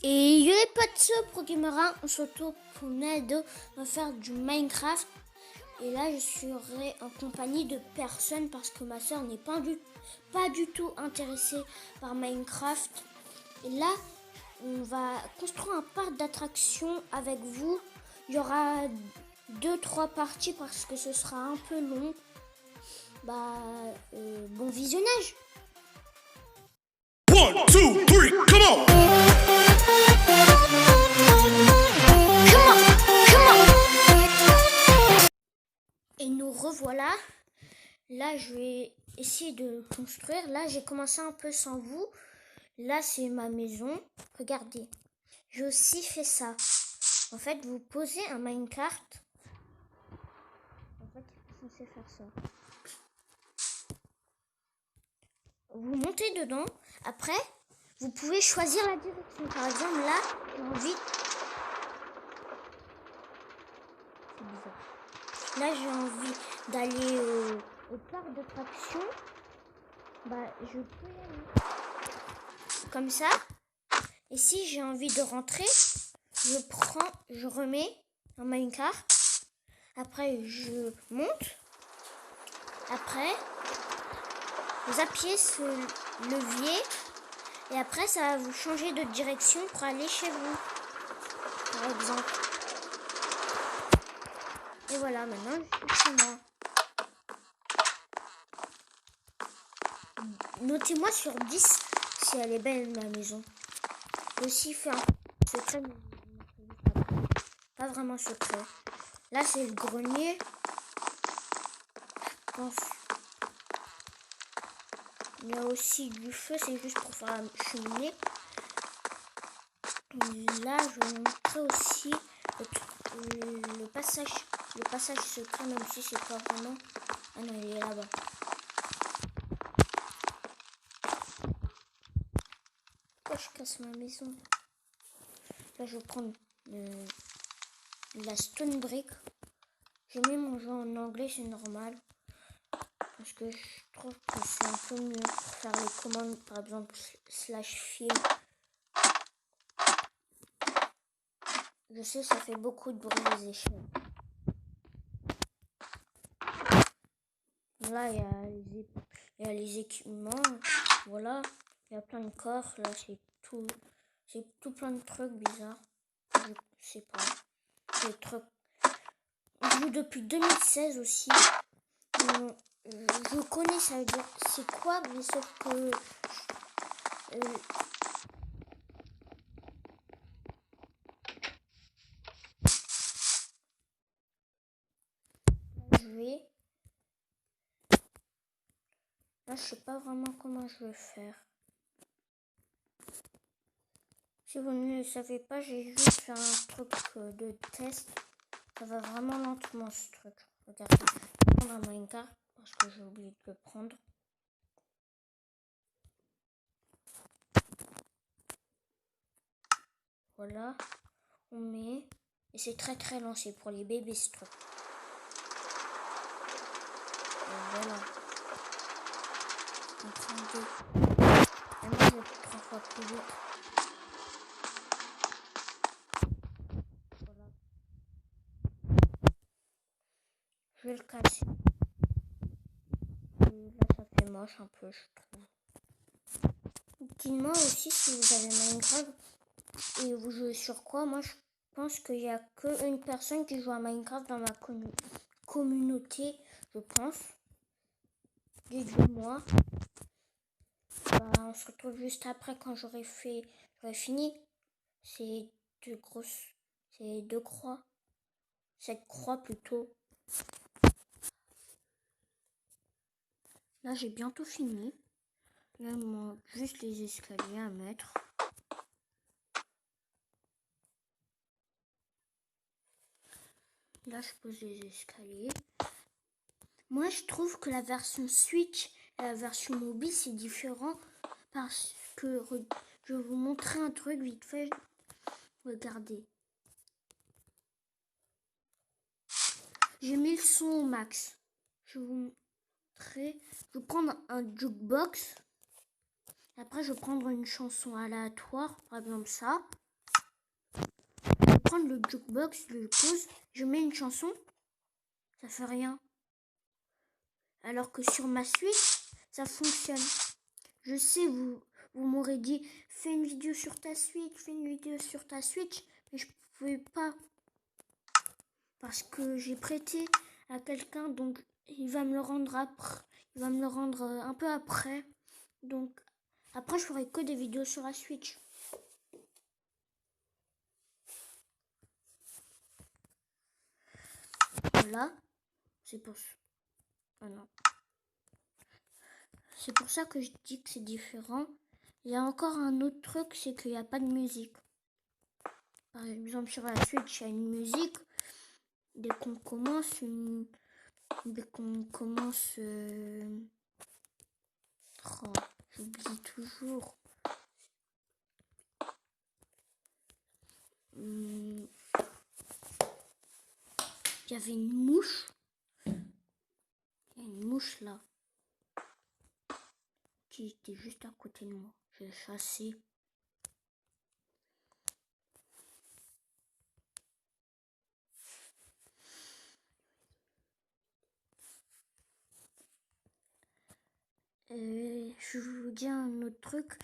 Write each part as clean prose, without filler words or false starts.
Et yo les potes, ProGamer1, on se retrouve pour une vidéo, on va faire du Minecraft. Et là je serai en compagnie de personne parce que ma soeur n'est pas du tout intéressée par Minecraft. Et là on va construire un parc d'attractions avec vous. Il y aura 2-3 parties parce que ce sera un peu long. Bon visionnage. 1, 2, 3, come on! Et nous revoilà. Là, je vais essayer de construire. Là, j'ai commencé un peu sans vous. Là, c'est ma maison. Regardez. J'ai aussi fait ça. En fait, vous posez un minecart. En fait, il est censé faire ça. Vous montez dedans. Après, vous pouvez choisir la direction. Par exemple, là, j'ai envie... C'est bizarre. Là, j'ai envie d'aller au parc d'attractions. Je peux y aller. Comme ça. Et si j'ai envie de rentrer, je remets un minecart. Après, je monte. Après, vous appuyez sur le levier. Et après, ça va vous changer de direction pour aller chez vous. Par exemple. Et voilà, maintenant, je suis chez moi. Notez-moi sur 10 si elle est belle, ma maison. J'ai aussi fait un secret, mais pas vraiment secret. Là, c'est le grenier. Je pense. Il y a aussi du feu, c'est juste pour faire la cheminée. Et là, je vais montrer aussi le passage secret, même si c'est pas vraiment... Ah non, il est là-bas. Pourquoi je casse ma maison? Là, je vais prendre la stone brick. J'ai mis mon jeu en anglais, c'est normal. Parce que je trouve que c'est un peu mieux pour faire les commandes, par exemple, /film. Je sais, ça fait beaucoup de bruit les échelles. Là, il y a les équipements. Voilà. Il y a plein de corps. Là, c'est tout plein de trucs bizarres. Je sais pas. Des trucs. Je joue depuis 2016 aussi. Je connais, ça veut dire c'est quoi, mais sauf que là, je sais pas vraiment comment je vais faire. Si vous ne le savez pas, j'ai juste fait un truc de test. Ça va vraiment lentement ce truc. Regardez, je vais prendre un minecart parce que j'ai oublié de le prendre. Voilà, on met. Et c'est très très lent, c'est pour les bébés ce truc. Et voilà. On prend deux. Et moi je vais 3 fois plus vite. Voilà. Je vais le casser. Et là ça fait moche un peu, je trouve. Dites-moi aussi si vous avez Minecraft et vous jouez sur quoi. Moi je pense qu'il n'y a qu'une personne qui joue à Minecraft dans ma communauté, je pense. Dites-moi. On se retrouve juste après quand j'aurai fini. C'est deux croix. 7 croix plutôt. Là j'ai bientôt fini. Là il manque juste les escaliers à mettre. Là je pose les escaliers. Moi je trouve que la version Switch et la version mobile c'est différent parce que je vais vous montrer un truc vite fait. Regardez. J'ai mis le son au max. Je vais vous montrer. Je vais prendre un jukebox. Après je vais prendre une chanson aléatoire, par exemple ça. Je vais prendre le jukebox, je le pose, je mets une chanson, ça fait rien. Alors que sur ma Switch, ça fonctionne. Je sais, vous m'aurez dit, fais une vidéo sur ta Switch, fais une vidéo sur ta Switch, mais je ne pouvais pas. Parce que j'ai prêté à quelqu'un, donc il va me le rendre après. Il va me le rendre un peu après. Donc après, je ferai que des vidéos sur la Switch. Voilà. C'est pour ça. Ah non. C'est pour ça que je dis que c'est différent. Il y a encore un autre truc, c'est qu'il n'y a pas de musique. Par exemple, sur la Switch, il y a une musique. Dès qu'on commence, Oh, j'oublie toujours. Il y avait une mouche. Il y a une mouche là. Qui était juste à côté de moi. Je l'ai chassée. Je vous dis un autre truc.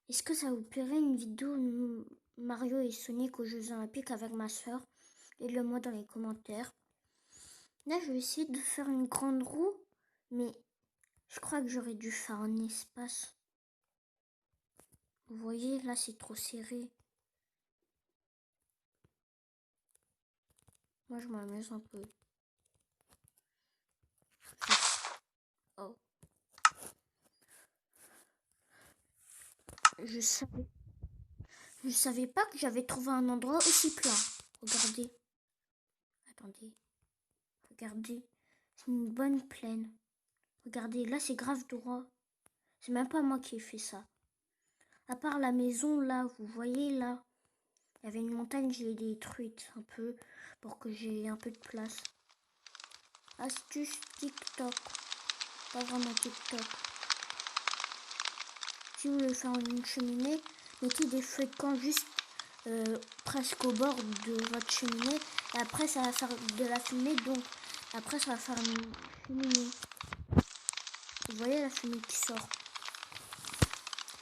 Est-ce que ça vous plairait une vidéo Mario et Sonic aux Jeux Olympiques avec ma soeur? Dites-le moi dans les commentaires. Là, je vais essayer de faire une grande roue, mais je crois que j'aurais dû faire un espace. Vous voyez, là, c'est trop serré. Moi, je m'amuse un peu. Oh. Je savais pas que j'avais trouvé un endroit aussi plat. Regardez. Attendez. Regardez. C'est une bonne plaine. Regardez, là, c'est grave droit. C'est même pas moi qui ai fait ça. À part la maison, là, vous voyez, là. Il y avait une montagne, je l'ai détruite un peu pour que j'ai un peu de place. Astuce TikTok. Pas vraiment TikTok. Si vous voulez faire une cheminée, mettez des feux de camp juste presque au bord de votre cheminée. Et après, ça va faire de la fumée. Donc, après, ça va faire une cheminée. Vous voyez la fumée qui sort.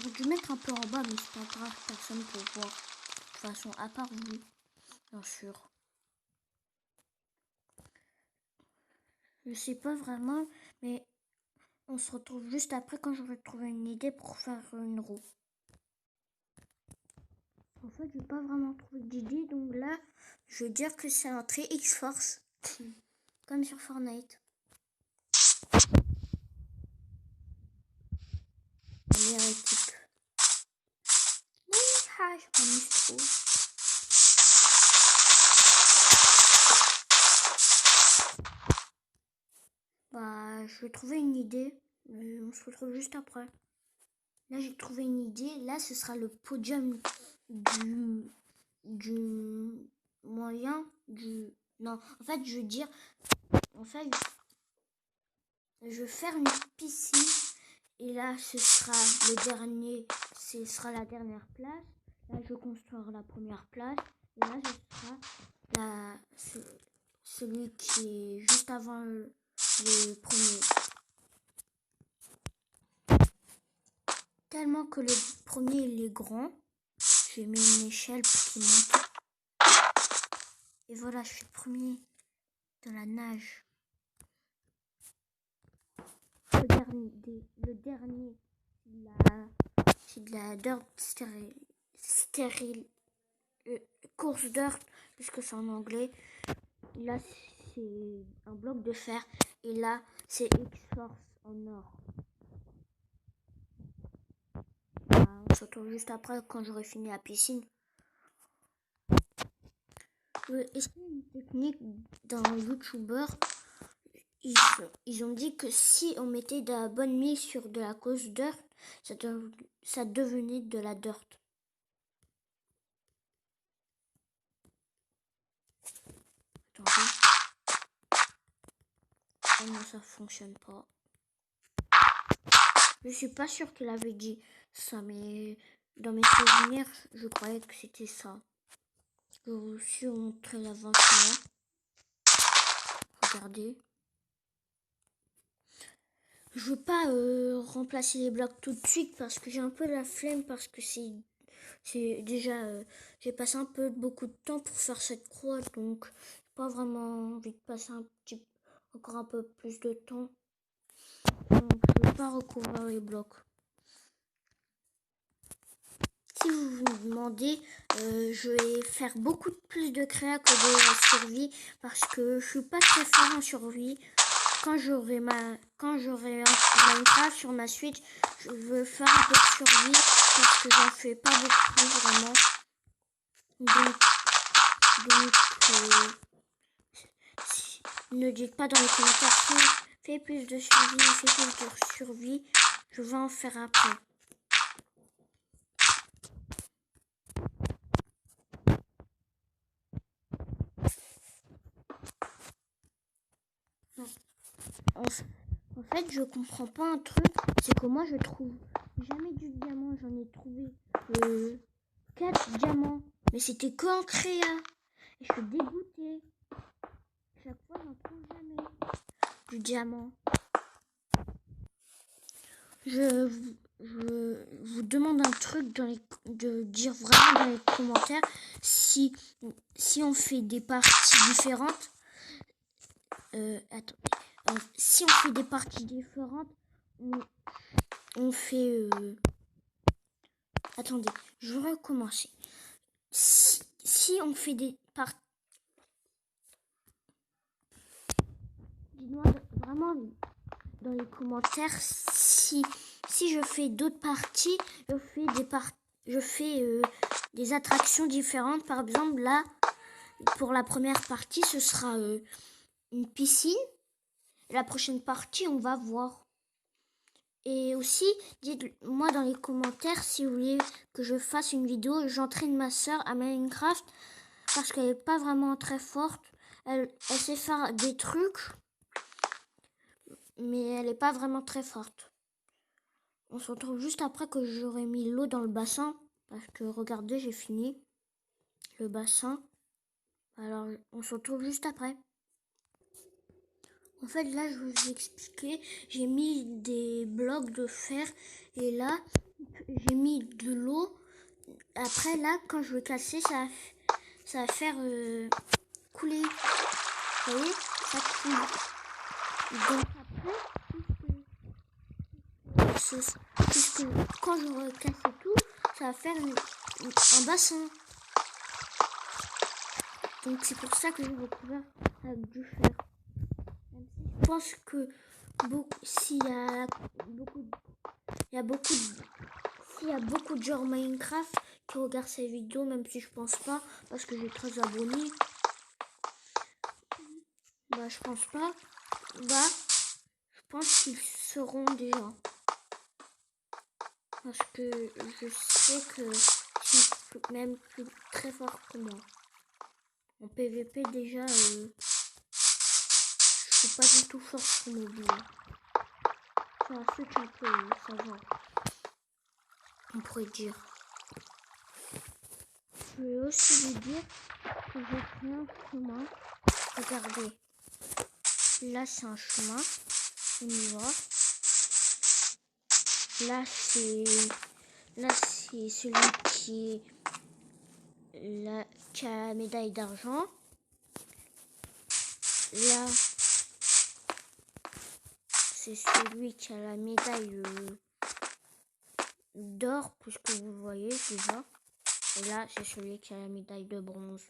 J'ai dû mettre un peu en bas, mais c'est pas grave. Personne ne peut voir. De toute façon, à part vous, bien sûr. Je sais pas vraiment, mais on se retrouve juste après quand j'aurai trouvé une idée pour faire une roue. En fait, j'ai pas vraiment trouvé d'idée, donc là, je veux dire que c'est un trait X-Force, comme sur Fortnite. La meilleure équipe. Oui, je m'amuse trop. Bah, je vais trouver une idée, mais on se retrouve juste après. Là, j'ai trouvé une idée. Là, ce sera le podium du moyen, Non, en fait, je veux dire... En fait, je vais faire une piscine. Et là, ce sera la dernière place. Là, je vais construire la première place. Et là, ce sera celui qui est juste avant le premier. Tellement que le premier, il est grand. J'ai mis une échelle pour qu'il monte. Et voilà, je suis le premier de la nage. Le dernier, c'est de la dirt stérile. Course dirt, puisque c'est en anglais. Là, c'est un bloc de fer. Et là, c'est X-Force en or. On se retrouve juste après quand j'aurai fini la piscine. Est-ce qu'il y a une technique dans YouTuber? Ils ont dit que si on mettait de la bonne mie sur de la cause dirt, ça devenait de la dirt. Attendez. Oh non, ça fonctionne pas. Je suis pas sûre qu'il avait dit ça, mais Dans mes souvenirs, je croyais que c'était ça. Je vous suis montré l'avancement. Regardez. Je veux pas remplacer les blocs tout de suite parce que j'ai un peu la flemme parce que c'est déjà j'ai passé beaucoup de temps pour faire cette croix, donc j'ai pas vraiment envie de passer encore un peu plus de temps. Donc je vais pas recouvrir les blocs. Si vous vous demandez, je vais faire beaucoup plus de créa que de survie parce que je suis pas très fort en survie. Quand j'aurai Minecraft sur ma Switch, je veux faire un peu de survie parce que j'en fais pas beaucoup vraiment. Donc ne dites pas dans les commentaires si fais plus de survie, je vais en faire après. En fait, je comprends pas un truc, c'est que moi je trouve jamais du diamant, j'en ai trouvé 4 diamants, mais c'était qu'en créa. Et je suis dégoûtée. Chaque fois, j'en trouve jamais du diamant. Je vous demande un truc de dire vraiment dans les commentaires si on fait des parties différentes. Si on fait des parties différentes, on fait... attendez, je vais recommencer. Si on fait des parties... Dis-moi vraiment dans les commentaires si je fais d'autres parties, je fais des attractions différentes. Par exemple, là, pour la première partie, ce sera une piscine. La prochaine partie, on va voir. Et aussi, dites-moi dans les commentaires si vous voulez que je fasse une vidéo. J'entraîne ma soeur à Minecraft parce qu'elle n'est pas vraiment très forte. Elle sait faire des trucs, mais elle n'est pas vraiment très forte. On se retrouve juste après que j'aurai mis l'eau dans le bassin. Parce que regardez, j'ai fini le bassin. Alors, on se retrouve juste après. En fait, là, je vous ai expliqué. J'ai mis des blocs de fer. Et là, j'ai mis de l'eau. Après, là, quand je vais casser, ça va faire couler. Vous voyez, ça coule. Donc après, quand j'aurai cassé tout, ça va faire un bassin. Donc c'est pour ça que je vais recouvrir avec du fer. Je pense que s'il y a beaucoup de joueurs Minecraft qui regardent ces vidéos, même si je pense pas, parce que j'ai 13 abonnés. Bah je pense pas. Bah je pense qu'ils seront déjà. Parce que je sais que ils sont même plus très forts que moi. En PVP déjà, je suis pas du tout fort sur mobile. Sur la Switch un peu, ça va. On pourrait dire. Je vais aussi vous dire que j'ai pris un chemin. Regardez. Là c'est un chemin. On y va. Là c'est celui qui a la médaille d'argent. Là c'est celui qui a la médaille d'or, puisque vous voyez déjà. Et là c'est celui qui a la médaille de bronze,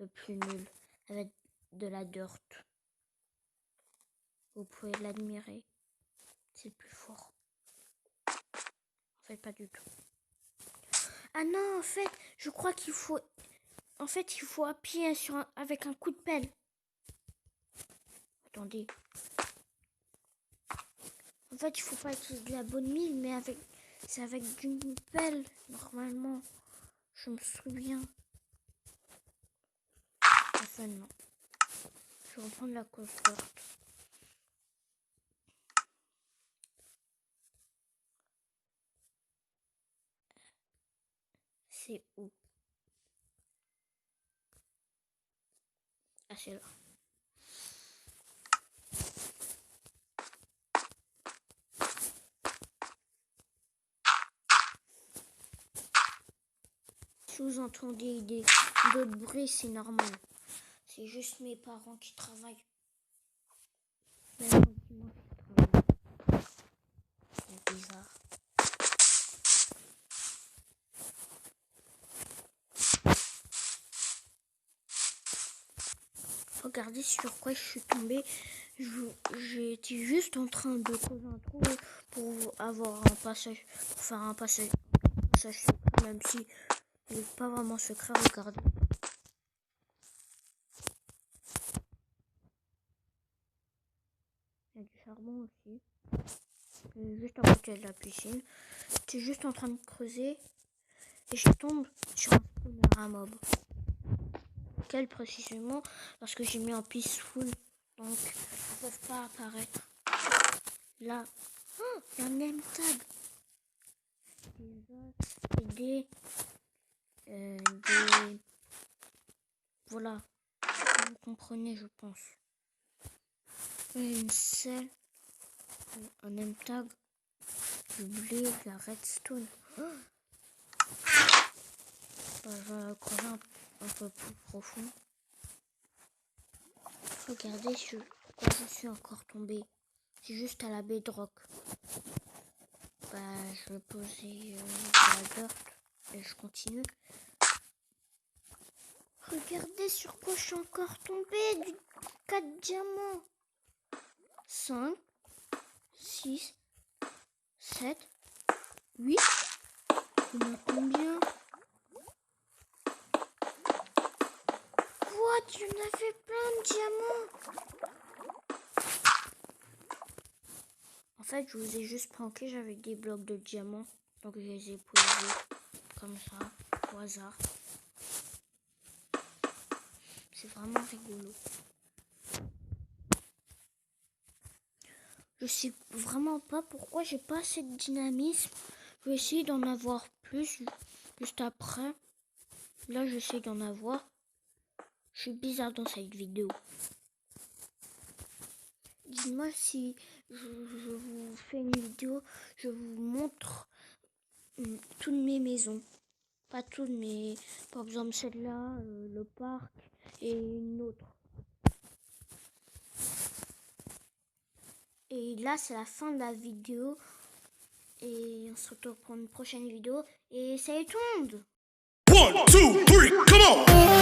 le plus nul, avec de la dirt. Vous pouvez l'admirer. C'est le plus fort. En fait, pas du tout. Ah non, en fait, je crois qu'il faut... En fait, il faut appuyer avec un coup de pelle. Attendez. En fait, il faut pas utiliser de la bonne mine, mais c'est avec une pelle, normalement. Je me souviens. Enfin, non. Je vais reprendre la coffre. C'est où? Ah, c'est là. Si vous entendez d'autres bruits, c'est normal. C'est juste mes parents qui travaillent. Même le dimanche, ils travaillent. C'est bizarre. Regardez sur quoi je suis tombée. J'étais juste en train de creuser un trou pour avoir un passage, pour faire un passage secret, même si il n'est pas vraiment secret. Regardez. Il y a du charbon aussi. Juste à côté de la piscine. J'étais juste en train de creuser et je tombe sur un spawner à mob. Quel précisément parce que j'ai mis en peaceful, donc ils ne peuvent pas apparaître. Là, oh, il y a un name tag. Des voilà, vous comprenez, je pense. Une selle, un name tag, du blé, de la redstone. Oh, bah, je vais creuser un peu plus profond. Regardez sur quoi je suis encore tombée. C'est juste à la bedrock. Bah, je vais poser la dirt et je continue. Regardez sur quoi je suis encore tombée. Du 4 diamants. 5, 6, 7, 8. Il y en a combien? What? Il y en avait plein de diamants. En fait, je vous ai juste planqué, j'avais des blocs de diamants. Donc, je les ai posés comme ça, au hasard. C'est vraiment rigolo. Je sais vraiment pas pourquoi j'ai pas assez de dynamisme. Je vais essayer d'en avoir plus juste après. Là, j'essaie d'en avoir. Je suis bizarre dans cette vidéo. Dites-moi si je vous fais une vidéo, je vous montre toutes mes maisons. Pas toutes, mais par exemple celle-là, le parc et une autre. Et là, c'est la fin de la vidéo. Et on se retrouve pour une prochaine vidéo. Et salut tout le monde! 1, 2, 3, come on!